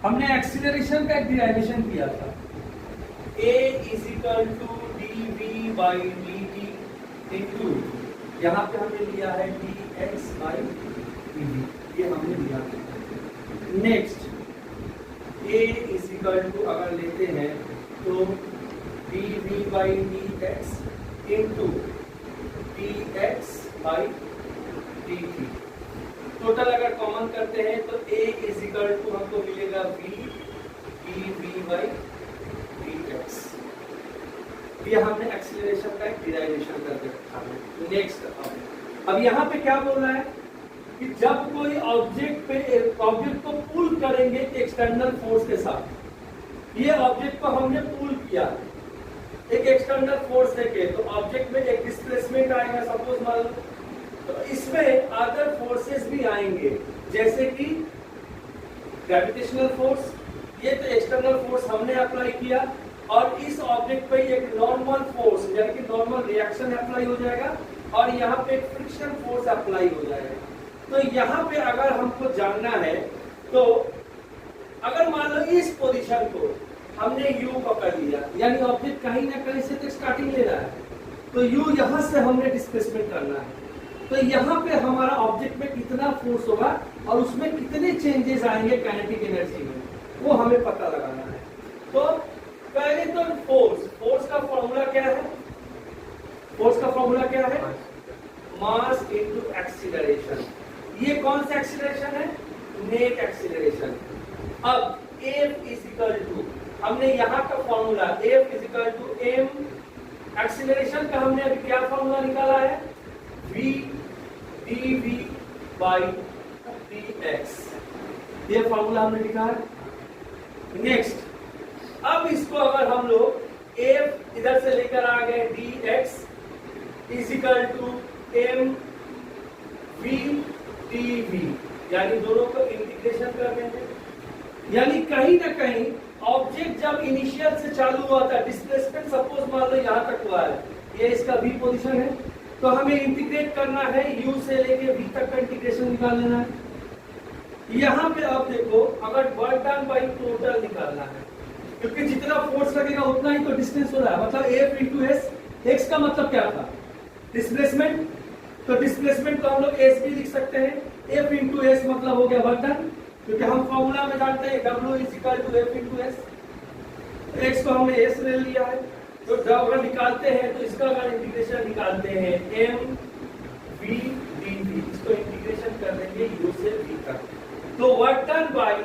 हमने एक्सीलरेशन का एक डिराइवेशन किया था, a is equal to dv by dt into यहाँ पे हमने लिया है dx बाई dv, ये हमने लिया था। Next a is equal to अगर लेते हैं तो dv by dx into dx by dt। Total अगर कॉमन करते हैं तो a इज इक्वल टू हमको मिलेगा v dv बाई dx। ये हमने एक्सीलरेशन का एक डिराइवेशन करके रखा है। नेक्स्ट अब यहाँ पे क्या बोल रहा है कि जब कोई ऑब्जेक्ट को पुल करेंगे एक्सटर्नल फोर्स के साथ, ये ऑब्जेक्ट को हमने पुल किया एक एक्सटर्नल फोर्स देके, तो ऑब्जेक्ट में एक डिस्प्लेसमेंट आएगा सपोज मान लो, तो इसमें अदर फोर्सेस भी आएंगे जैसे कि ग्रेविटेशनल फोर्स, ये तो एक्सटर्नल फोर्स हमने अप्लाई किया, और इस ऑब्जेक्ट पे एक नॉर्मल फोर्स यानी कि नॉर्मल रिएक्शन अप्लाई हो जाएगा, और यहाँ पे एक फ्रिक्शन फोर्स अप्लाई हो जाएगा। तो यहाँ पे अगर हमको जानना है तो अगर मान लो इस पोजीशन को हमने u पकड़ लिया, यानी ऑब्जेक्ट कहीं ना कहीं से तो स्टार्टिंग ले रहा है, तो u यहाँ से हमने डिस्प्लेसमेंट करना है, तो यहाँ पे हमारा ऑब्जेक्ट में कितना फोर्स होगा और उसमें कितने चेंजेस आएंगे काइनेटिक एनर्जी में, वो हमें पता लगाना है। तो पहले तो फोर्स का फॉर्मूला क्या है? फोर्स का फॉर्मूला क्या है? Mass into acceleration. ये कौन सा एक्सीलरेशन है? Net acceleration. अब F इज इक्वल टू, हमने यहाँ का formula F is equal to m, acceleration का हमने अभी क्या फॉर्मूला निकाला है? v dv बाई dx, ये फॉर्मूला हमने लिखा है। नेक्स्ट अब इसको अगर हम लोग F इधर से लेकर आ गए dx is equal to m v dv, यानी दोनों को इंटीग्रेशन कर देंगे, यानी कहीं ना कहीं ऑब्जेक्ट जब इनिशियल से चालू हुआ था, डिस्प्लेसमेंट सपोज मान लो यहाँ तक हुआ है, ये इसका v पोजीशन है, तो हमें इंटीग्रेट करना है u से लेके v तक का इंटीग्रेशन निकाल लेना है। यहाँ पे आप देखो अगर वर्क डन बाई टोटल निकालना है, क्योंकि जितना फोर्स लगेगा उतना ही तो डिस्टेंस हो रहा है, मतलब F इंटू एस। एक्स का मतलब क्या था? डिस्प्लेसमेंट, तो डिस्प्लेसमेंट को हम लोग एस भी लिख सकते हैं, F इंटू एस मतलब हो गया वर्क डन, क्योंकि हम फॉर्मूला में जानते हैं W is equal to F into S. X को हमने एस ले लिया है, तो जब अगर निकालते हैं तो इसका अगर इंटीग्रेशन निकालते हैं m v dv, इसको इंटीग्रेशन कर देंगे u से v तक, तो वर्क डन बाई